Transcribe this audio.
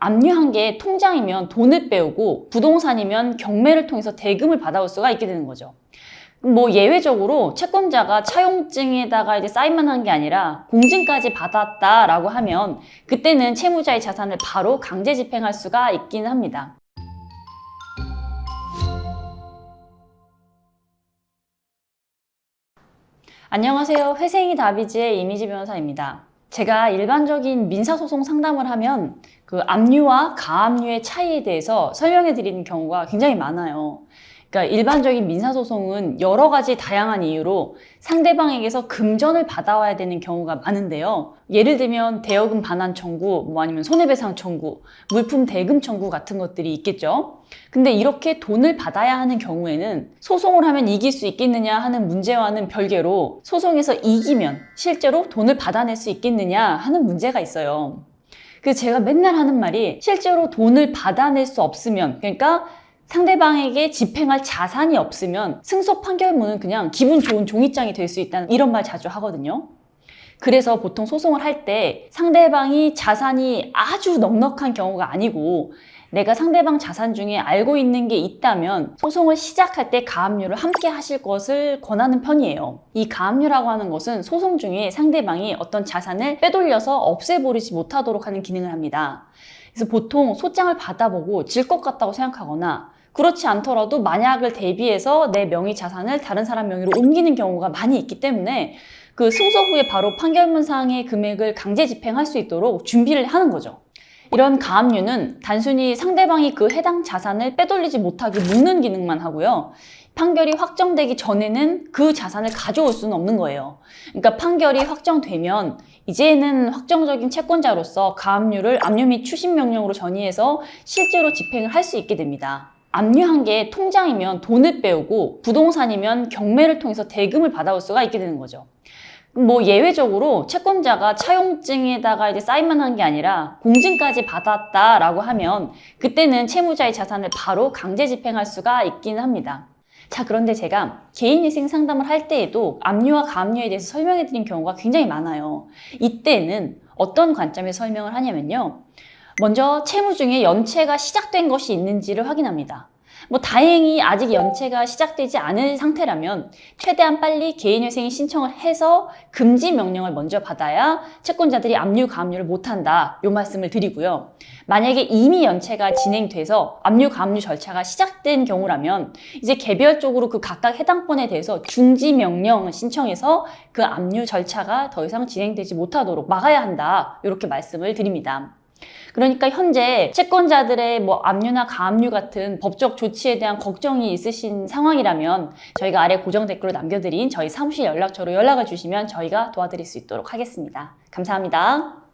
압류한 게 통장이면 돈을 빼오고 부동산이면 경매를 통해서 대금을 받아올 수가 있게 되는 거죠. 뭐 예외적으로 채권자가 차용증에다가 이제 사인만 한 게 아니라 공증까지 받았다라고 하면 그때는 채무자의 자산을 바로 강제 집행할 수가 있긴 합니다. 안녕하세요. 회생이 다비지의 이미지 변호사입니다. 제가 일반적인 민사소송 상담을 하면 그 압류와 가압류의 차이에 대해서 설명해 드리는 경우가 굉장히 많아요. 그러니까 일반적인 민사소송은 여러 가지 다양한 이유로 상대방에게서 금전을 받아와야 되는 경우가 많은데요. 예를 들면 대여금 반환 청구, 뭐 아니면 손해배상 청구, 물품 대금 청구 같은 것들이 있겠죠. 근데 이렇게 돈을 받아야 하는 경우에는 소송을 하면 이길 수 있겠느냐 하는 문제와는 별개로 소송에서 이기면 실제로 돈을 받아낼 수 있겠느냐 하는 문제가 있어요. 그래서 제가 맨날 하는 말이 실제로 돈을 받아낼 수 없으면, 그러니까 상대방에게 집행할 자산이 없으면 승소 판결문은 그냥 기분 좋은 종이장이 될 수 있다는 이런 말 자주 하거든요. 그래서 보통 소송을 할 때 상대방이 자산이 아주 넉넉한 경우가 아니고 내가 상대방 자산 중에 알고 있는 게 있다면 소송을 시작할 때 가압류를 함께 하실 것을 권하는 편이에요. 이 가압류라고 하는 것은 소송 중에 상대방이 어떤 자산을 빼돌려서 없애버리지 못하도록 하는 기능을 합니다. 그래서 보통 소장을 받아보고 질 것 같다고 생각하거나 그렇지 않더라도 만약을 대비해서 내 명의 자산을 다른 사람 명의로 옮기는 경우가 많이 있기 때문에 그 승소 후에 바로 판결문상의 금액을 강제 집행할 수 있도록 준비를 하는 거죠. 이런 가압류는 단순히 상대방이 그 해당 자산을 빼돌리지 못하게 묶는 기능만 하고요. 판결이 확정되기 전에는 그 자산을 가져올 수는 없는 거예요. 그러니까 판결이 확정되면 이제는 확정적인 채권자로서 가압류를 압류 및 추심 명령으로 전이해서 실제로 집행을 할 수 있게 됩니다. 압류한 게 통장이면 돈을 빼오고 부동산이면 경매를 통해서 대금을 받아올 수가 있게 되는 거죠. 뭐 예외적으로 채권자가 차용증에다가 이제 사인만 한 게 아니라 공증까지 받았다라고 하면 그때는 채무자의 자산을 바로 강제 집행할 수가 있긴 합니다. 자, 그런데 제가 개인회생 상담을 할 때에도 압류와 가압류에 대해서 설명해 드린 경우가 굉장히 많아요. 이때는 어떤 관점에서 설명을 하냐면요. 먼저 채무 중에 연체가 시작된 것이 있는지를 확인합니다. 뭐 다행히 아직 연체가 시작되지 않은 상태라면 최대한 빨리 개인회생이 신청을 해서 금지 명령을 먼저 받아야 채권자들이 압류, 가압류를 못한다, 이 말씀을 드리고요. 만약에 이미 연체가 진행돼서 압류, 가압류 절차가 시작된 경우라면 이제 개별적으로 그 각각 해당건에 대해서 중지 명령을 신청해서 그 압류 절차가 더 이상 진행되지 못하도록 막아야 한다, 이렇게 말씀을 드립니다. 그러니까 현재 채권자들의 뭐 압류나 가압류 같은 법적 조치에 대한 걱정이 있으신 상황이라면 저희가 아래 고정 댓글로 남겨드린 저희 사무실 연락처로 연락을 주시면 저희가 도와드릴 수 있도록 하겠습니다. 감사합니다.